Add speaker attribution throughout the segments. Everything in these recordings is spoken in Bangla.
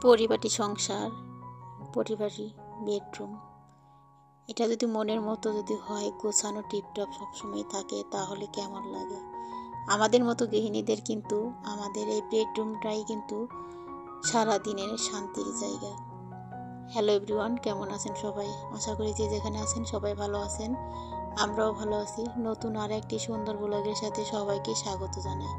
Speaker 1: পরিপাটি সংসার, পরিপাটি বেডরুম, এটা যদি মনের মতো যদি হয়, গোছানো টিপটপ সবসময় থাকে, তাহলে কেমন লাগে। আমাদের মতো গৃহিণীদের কিন্তু আমাদের এই বেডরুমটাই কিন্তু সারাদিনের শান্তির জায়গা। হ্যালো এভরিওয়ান, কেমন আছেন সবাই? আশা করি যে যেখানে আছেন সবাই ভালো আছেন, আমরাও ভালো আছি। নতুন আর একটি সুন্দর ব্লগের সাথে সবাইকে স্বাগত জানাই।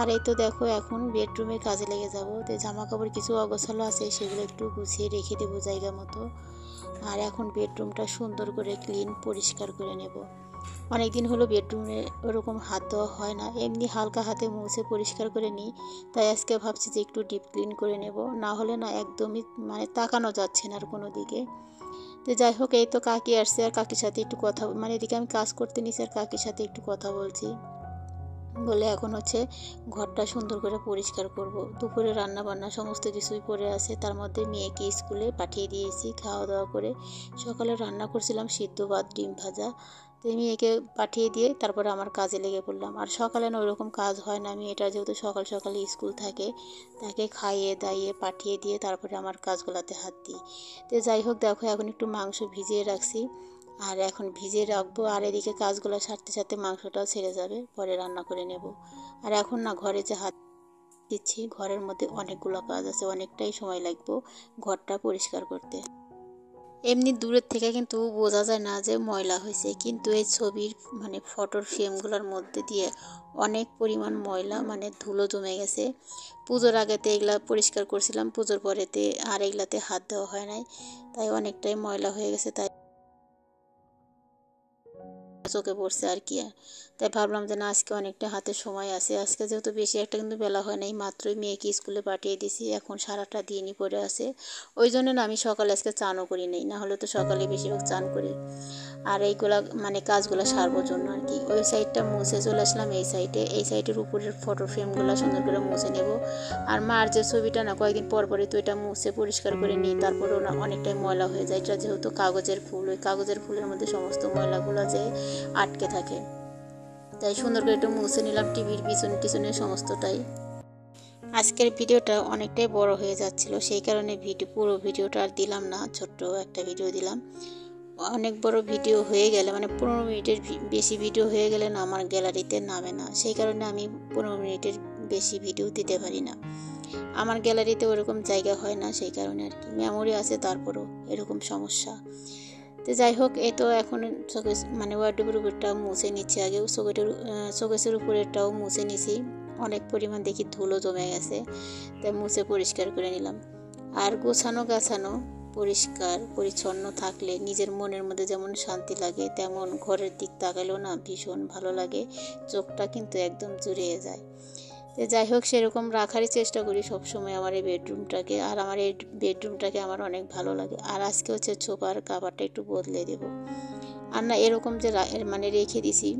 Speaker 1: আর এই তো দেখো, এখন বেডরুমে কাজে লেগে যাবো। তো জামা কাপড় কিছু অগোছালো আছে, সেগুলো একটু গুছিয়ে রেখে দেবো জায়গা মতো। আর এখন বেডরুমটা সুন্দর করে ক্লিন পরিষ্কার করে নেব। অনেক দিন হলো বেডরুমে ওরকম হাত দেওয়া হয় না, এমনি হালকা হাতে মুছে পরিষ্কার করে নিই। তাই আজকে ভাবছি যে একটু ডিপ ক্লিন করে নেব, না হলে না একদমই তাকানো যাচ্ছে না আর কোনো দিকে। তো যাই হোক, এই তো কাকি আসছে, আর কাকির সাথে একটু কথা এদিকে আমি কাজ করতে নিছি আর কাকির সাথে একটু কথা বলছি বলে এখন ঘরটা সুন্দর করে পরিষ্কার করব। দুপুরে রান্না বান্না সমস্ত কিছুই পড়ে আছে, তার মধ্যে মেয়েকে স্কুলে পাঠিয়ে দিয়েছি খাওয়া দাওয়া করে। সকালে রান্না করছিলাম সিদ্ধ ভাত, ডিম ভাজা। তো মেয়েকে পাঠিয়ে দিয়ে তারপরে আমার কাজে লেগে পড়লাম। আর সকালে না ওইরকম কাজ হয় না, মেয়েটা যেহেতু সকাল সকালে স্কুল থাকে, তাকে খাইয়ে দাইয়ে পাঠিয়ে দিয়ে তারপরে আমার কাজগুলোতে হাত দিই। তো যাই হোক, দেখো এখন একটু মাংস ভিজিয়ে রাখছি, আর এখন ভিজিয়ে রাখবো। আর এদিকে কাজগুলো সারতে সারতে মাংসটাও ছেড়ে যাবে, পরে রান্না করে নেব। আর এখন না ঘরে যে হাত দিচ্ছি, ঘরের মধ্যে অনেকগুলো কাজ আছে, অনেকটাই সময় লাগবে ঘরটা পরিষ্কার করতে। এমনি দূরের থেকে কিন্তু বোঝা যায় না যে ময়লা হয়েছে, কিন্তু এই ছবির ফটোর ফ্রেমগুলোর মধ্যে দিয়ে অনেক পরিমাণ ময়লা ধুলো জমে গেছে। পুজোর আগেতে এগুলা পরিষ্কার করছিলাম, পুজোর পরেতে আর এগুলাতে হাত দেওয়া হয় নাই, তাই অনেকটাই ময়লা হয়ে গেছে। তাই চোখে পড়ছে আর কি। তাই ভাবলাম যে না, আজকে অনেকটা হাতে সময় আছে, আজকে যেহেতু বেশি একটা কিন্তু বেলা হয় নাই, মাত্রই মেয়েকে স্কুলে পাঠিয়ে দিছি, এখন সারাটা দিনই পড়ে আছে। ওই জন্য না আমি সকালে আজকে চানও করি নাই, না হলে তো সকালে বেশিরভাগ চান করি। আর এইগুলা কাজগুলো সারবোর জন্য আর কি। ওই সাইডটা মুছে চলে আসলাম, এই সাইডের উপরের ফটো ফ্রেমগুলো সুন্দর করে মুছে নেব। আর মার যে ছবিটা না কয়েকদিন পর পরে তো এটা মুছে পরিষ্কার করে নিই, তারপরেও না অনেকটাই ময়লা হয়ে যায়। এটা যেহেতু কাগজের ফুল, ওই কাগজের ফুলের মধ্যে সমস্ত ময়লাগুলো যে আটকে থাকে, তাই সুন্দর করে একটু মুছে নিলাম টিভির পিছনে সমস্তটাই। আজকের ভিডিওটা অনেকটাই বড় হয়ে যাচ্ছিল, সেই কারণে পুরো ভিডিওটা আর দিলাম না, ছোট্ট একটা ভিডিও দিলাম। অনেক বড় ভিডিও হয়ে গেলে 15 মিনিটের বেশি ভিডিও হয়ে গেলে না আমার গ্যালারিতে নামে না, সেই কারণে আমি 15 মিনিটের বেশি ভিডিও দিতে পারি না। আমার গ্যালারিতে ওরকম জায়গা হয় না, সেই কারণে আর কি। মেমোরি আছে, তারপরও এরকম সমস্যা। তো যাই হোক, এই তো এখন ওয়ার্ডরোবের উপরটাও মুছে নিচ্ছি, আগেও শোকেসের উপরেরটাও মুছে নিছি। অনেক পরিমাণ দেখি ধুলো জমে গেছে, তাই মুছে পরিষ্কার করে নিলাম। আর গোছানো গাছানো পরিষ্কার পরিচ্ছন্ন থাকলে নিজের মনের মধ্যে যেমন শান্তি লাগে, তেমন ঘরের দিক তাকালেও না ভীষণ ভালো লাগে, চোখটা কিন্তু একদম জুড়িয়ে যায়। তো যাই হোক, সেরকম রাখারই চেষ্টা করি সবসময় আমার এই বেডরুমটাকে। আর আমার এই বেডরুমটাকে আমার অনেক ভালো লাগে। আর আজকে সোফার কাভারটা একটু বদলে দেব। আর না এরকম যে রেখে দিছি,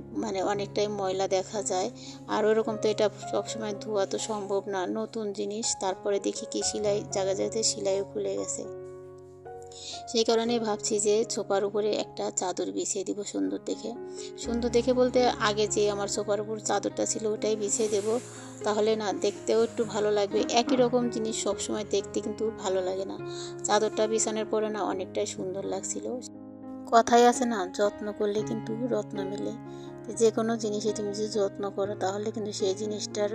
Speaker 1: অনেকটাই ময়লা দেখা যায়। আর ওরকম তো এটা সবসময় ধোয়া তো সম্ভব না, নতুন জিনিস। তারপরে দেখি কি জায়গাতে সেলাইও খুলে গেছে, সেই কারণেই ভাবছি যে সোফার উপরে একটা চাদর বিছিয়ে দিব সুন্দর দেখে বলতে, আগে যে আমার সোফার উপর চাদরটা ছিল ওটাই বিছিয়ে দেব, তাহলে না দেখতেও একটু ভালো লাগবে। একই রকম জিনিস সবসময় দেখতে কিন্তু ভালো লাগে না। চাদরটা বিছানোর পরে না অনেকটাই সুন্দর লাগছিল। কথাই আছে না, যত্ন করলে কিন্তু রত্ন মেলে। যে কোনো জিনিসে তুমি যদি যত্ন করো, তাহলে কিন্তু সেই জিনিসটার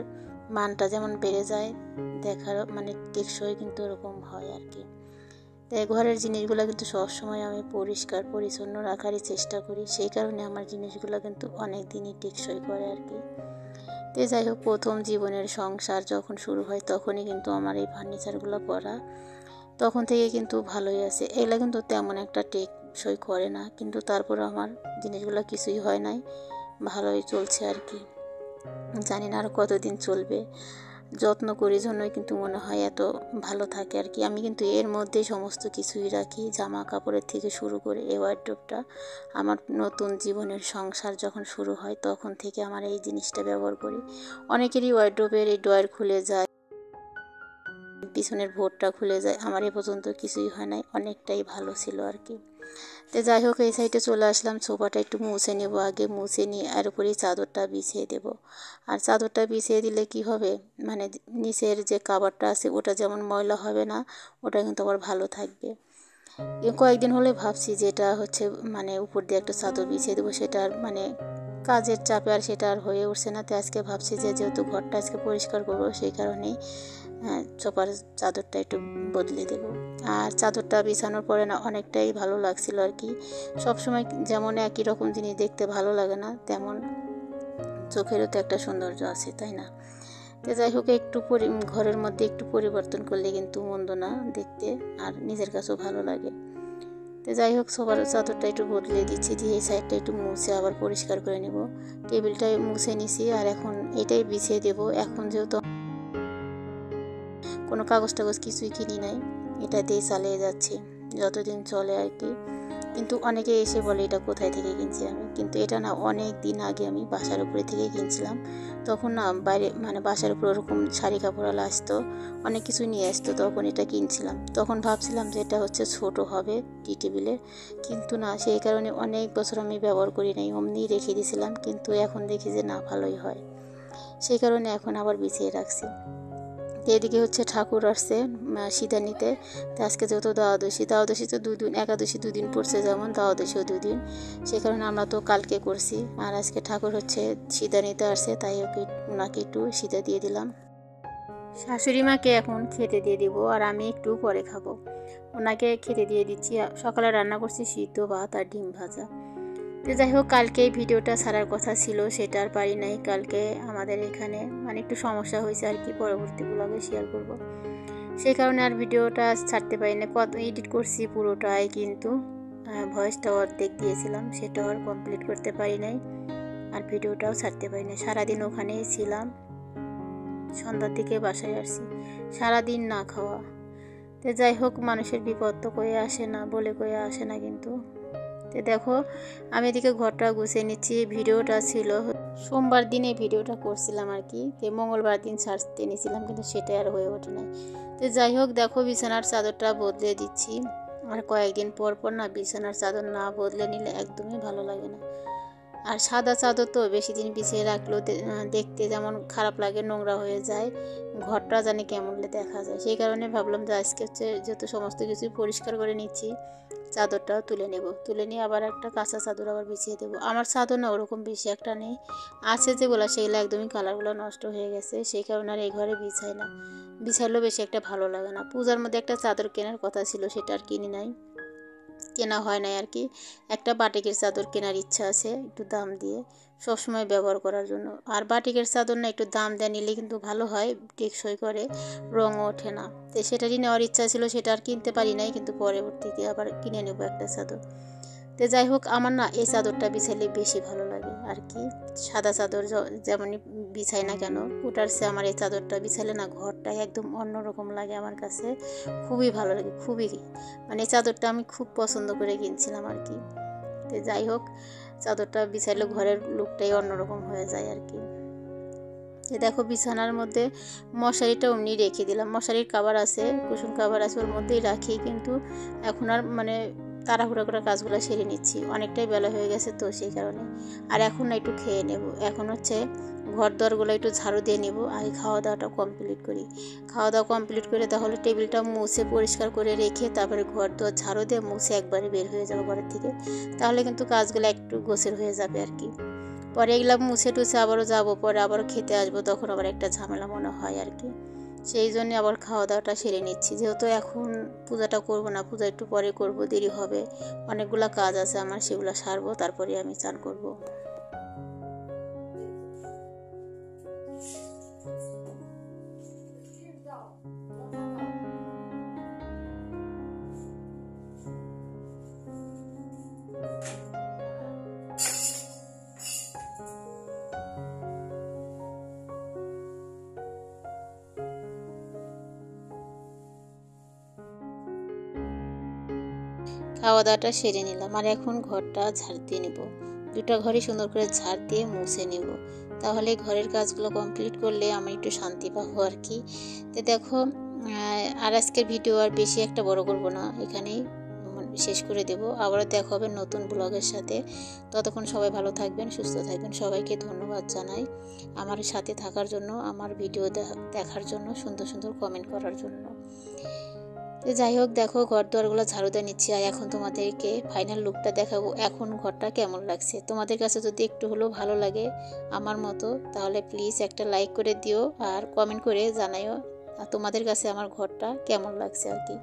Speaker 1: মানটা যেমন বেড়ে যায়, দেখার টেকসই কিন্তু এরকম হয় আর কি। তাই ঘরের জিনিসগুলো কিন্তু সবসময় আমি পরিষ্কার পরিচ্ছন্ন রাখারই চেষ্টা করি, সেই কারণে আমার জিনিসগুলো কিন্তু অনেক দিনই টেকসই করে আর কি। তো যাই হোক, প্রথম জীবনের সংসার যখন শুরু হয়, তখনই কিন্তু আমার এই ফার্নিচারগুলো করা, তখন থেকে কিন্তু ভালোই আছে। এগুলো কিন্তু তেমন একটা টেকসই করে না, কিন্তু তারপরে আমার জিনিসগুলো কিছুই হয় নাই, ভালোই চলছে আর কি। জানি না আর কতদিন চলবে, যত্ন করি জন্যই কিন্তু মনে হয় এত ভালো থাকে আর কি। আমি কিন্তু এর মধ্যেই সমস্ত কিছুই রাখি, জামা কাপড়ের থেকে শুরু করে এই ওয়ার্ডরোবটা। আমার নতুন জীবনের সংসার যখন শুরু হয়, তখন থেকে আমার এই জিনিসটা ব্যবহার করি। অনেকেরই ওয়ার্ডরোবের এই ড্রয়ার খুলে যায়, পিছনের ভোরটা খুলে যায়। আমার এ পর্যন্ত কিছুই হয় নাই, অনেকটাই ভালো ছিল আর কি। তো যাই হোক, এই সাইডে চলে আসলাম। সোফাটা একটু মুছে নেব, আগে মুছে নিয়ে এর উপরেই চাদরটা বিছিয়ে দেব। আর চাদরটা বিছিয়ে দিলে কি হবে, মানে নিচের যে কাভারটা আছে ওটা যেমন ময়লা হবে না, ওটা কিন্তু আবার ভালো থাকবে। কয়েকদিন হলে ভাবছি যে এটা হচ্ছে মানে উপর দিয়ে একটা চাদর বিছিয়ে দেবো, সেটা আর মানে কাজের চাপে আর সেটা আর হয়ে উঠছে না। তো আজকে ভাবছি যে যেহেতু ঘরটা আজকে পরিষ্কার করবো, সেই কারণেই সোফার চাদরটা একটু বদলে দেব। আর চাদরটা বিছানোর পরে না অনেকটাই ভালো লাগছিল আর কি। সবসময় যেমন একই রকম জিনিস দেখতে ভালো লাগে না, তেমন চোখেরও তো একটা সৌন্দর্য আছে, তাই না? তো যাই হোক, একটু ঘরের মধ্যে একটু পরিবর্তন করলে কিন্তু মন্দ না দেখতে, আর নিজের কাছেও ভালো লাগে। তো যাই হোক, সবার চাদরটা একটু বদলে দিচ্ছি, দিয়ে এই সাইডটা একটু মুছে আবার পরিষ্কার করে নেব। টেবিলটা মুছে নিছি, আর এখন এটাই বিছিয়ে দেব। এখন যেহেতু কোনো কাগজ টাগজ কিছুই কিনি নাই, এটা দিয়ে চালিয়ে যাচ্ছি যতদিন চলে আর কি। কিন্তু অনেকে এসে বলে এটা কোথায় থেকে কিনছি আমি, কিন্তু এটা না অনেক দিন আগে আমি বাসার উপরে থেকে কিনছিলাম। তখন না বাইরে মানে বাসার উপরে ওরকম শাড়ি কাপড়ওয়ালা আসতো, অনেক কিছু নিয়ে আসতো, তখন এটা কিনছিলাম। তখন ভাবছিলাম যে এটা হচ্ছে ছোট হবে টি টেবিলের, কিন্তু না, সেই কারণে অনেক বছর আমি ব্যবহার করি নাই, অমনি রেখে দিয়েছিলাম। কিন্তু এখন দেখি যে না, ভালোই হয়, সেই কারণে এখন আবার বিছিয়ে রাখছি। এদিকে হচ্ছে ঠাকুর আসছে সিধা নিতে। তো আজকে যেহেতু দ্বাদশী তো 2 দিন, একাদশী 2 দিন পড়ছে, যেমন দ্বাদশীও 2 দিন, সেই কারণে আমরা তো কালকে করছি। আর আজকে ঠাকুর হচ্ছে সিধা নিতে আসছে, তাই ওনাকে একটু সিধা দিয়ে দিলাম। শাশুড়ি মাকে এখন খেতে দিয়ে দিব, আর আমি একটু পরে খাবো। ওনাকে খেতে দিয়ে দিচ্ছি। সকালে রান্না করছি সিদ্ধ ভাত আর ডিম ভাজা। তো যাই হোক, কালকে এই ভিডিওটা ছাড়ার কথা ছিল, সেটা আর পারি নাই। কালকে আমাদের এখানে মানে একটু সমস্যা হয়েছে আর কি, পরবর্তী ব্লগে শেয়ার করব। সেই কারণে আর ভিডিওটা ছাড়তে পারি না। কত এডিট করছি পুরোটাই, কিন্তু ভয়েসটা অর্ধেক দিয়েছিলাম, সেটাও আর কমপ্লিট করতে পারি নাই, আর ভিডিওটাও ছাড়তে পারি না। সারাদিন ওখানেই ছিলাম, সন্ধ্যার দিকে বাসায় আসছি, সারাদিন না খাওয়া। তো যাই হোক, মানুষের বিপদ তো কয়ে আসে না, বলে কয়ে আসে না কিন্তু। তো দেখো, আমি এদিকে ঘরটা গুছিয়ে নিচ্ছি। ভিডিওটা ছিল সোমবার দিনে ভিডিওটা করছিলাম আর কি, তো মঙ্গলবার দিন ছাড়তে নিয়েছিলাম, কিন্তু সেটাই আর হয়ে ওঠে নাই। তো যাই হোক, দেখো বিছানার চাদরটা বদলে দিচ্ছি। আর কয়েকদিন পর পর না বিছানার চাদর না বদলে নিলে একদমই ভালো লাগে না। আর সাদা চাদর তো বেশি দিন বিছিয়ে রাখলেও দেখতে যেমন খারাপ লাগে, নোংরা হয়ে যায়, ঘরটা জানি কেমন দেখা যায়। সেই কারণে ভাবলাম যে আজকে হচ্ছে যেহেতু সমস্ত কিছু পরিষ্কার করে নিচ্ছি, চাদরটাও তুলে নেব, তুলে নিয়ে আবার একটা কাঁচা চাদর আবার বিছিয়ে দেবো। আমার চাদর না ওরকম বেশি একটা নেই, আছে যেগুলো সেগুলো একদমই কালারগুলো নষ্ট হয়ে গেছে, সেই কারণে আর এই ঘরে বিছাই না, বিছাইলেও বেশি একটা ভালো লাগে না। পূজার মধ্যে একটা চাদর কেনার কথা ছিল, সেটা আর কিনি নাই, কেনা হয় নাই আর কি। একটা বাটিকের চাদর কেনার ইচ্ছা আছে, একটু দাম দিয়ে সবসময় ব্যবহার করার জন্য। আর বাটিকের চাদর না একটু দাম দিয়ে নিলে কিন্তু ভালো হয়, টেকসই করে, রঙও ওঠে না। তো সেটারই নেওয়ার ইচ্ছা ছিল, সেটা আর কিনতে পারি নাই, কিন্তু পরবর্তীতে আবার কিনে নেব একটা চাদর। তো যাই হোক, আমার না এই চাদরটা বিছাইলে বেশি ভালো লাগে আর কি। সাদা চাদর যেমনই বিছাই না কেন, ওটার চেয়ে আমার এই চাদরটা বিছাইলে না ঘরটাই একদম অন্যরকম লাগে আমার কাছে, খুবই ভালো লাগে, খুবই। মানে এই চাদরটা আমি খুব পছন্দ করে কিনছিলাম আর কি। তো যাই হোক, চাদরটা বিছাইলে ঘরের লুকটাই অন্যরকম হয়ে যায় আর কি। দেখো, বিছানার মধ্যে মশারিটা অমনি রেখে দিলাম, মশারির কাভার আছে, কুশন কাভার আছে, ওর মধ্যেই রাখি। কিন্তু এখন আর মানে তাড়াহুড়া করে কাজগুলো সেরে নিচ্ছি, অনেকটাই বেলা হয়ে গেছে তো সেই কারণে। আর এখন না একটু খেয়ে নেব, এখন হচ্ছে ঘর দরগুলো একটু ঝাড়ু দিয়ে নেব, আগে খাওয়া দাওয়াটা কমপ্লিট করি। খাওয়া দাওয়া কমপ্লিট করে তাহলে টেবিলটা মুছে পরিষ্কার করে রেখে তারপরে ঘর দর ঝাড়ু দিয়ে মুছে একবারে বের হয়ে যাবো ঘরের থেকে, তাহলে কিন্তু কাজগুলো একটু গোছের হয়ে যাবে আর কি। পরে এগুলো মুছে টুছে আবারও যাবো, পরে আবারও খেতে আসবো, তখন আবার একটা ঝামেলা মনে হয় আর কি। সেই জন্যে আবার খাওয়া দাওয়াটা সেরে নিচ্ছি, যেহেতু এখন পূজাটা করব না, পূজা একটু পরে করব, দেরি হবে, অনেকগুলো কাজ আছে আমার, সেগুলো সারবো, তারপরে আমি চান করব। খাওয়া দাওয়াটা সেরে নিলাম, আর এখন ঘরটা ঝাড় দিয়ে নেব, দুটা ঘরই সুন্দর করে ঝাড় দিয়ে মুছে নেব, তাহলে ঘরের কাজগুলো কমপ্লিট করলে আমি একটু শান্তি পাবো আর কি। তো দেখো, আর আজকের ভিডিও আর বেশি একটা বড় করব না, এখানেই শেষ করে দেব। আবারও দেখা হবে নতুন ব্লগের সাথে। ততক্ষণ সবাই ভালো থাকবেন, সুস্থ থাকবেন। সবাইকে ধন্যবাদ জানাই আমার সাথে থাকার জন্য, আমার ভিডিও দেখার জন্য, সুন্দর সুন্দর কমেন্ট করার জন্য। তো যাই হোক, দেখো ঘর দুয়ারগুলো ঝাড়ু দিয়ে নিচ্ছি। আর এখন তোমাদেরকে ফাইনাল লুকটা দেখাবো, এখন ঘরটা কেমন লাগছে। তোমাদের কাছে যদি একটু হলেও ভালো লাগে আমার মতো, তাহলে প্লিজ একটা লাইক করে দিও আর কমেন্ট করে জানাইও তোমাদের কাছে আমার ঘরটা কেমন লাগছে আর কি।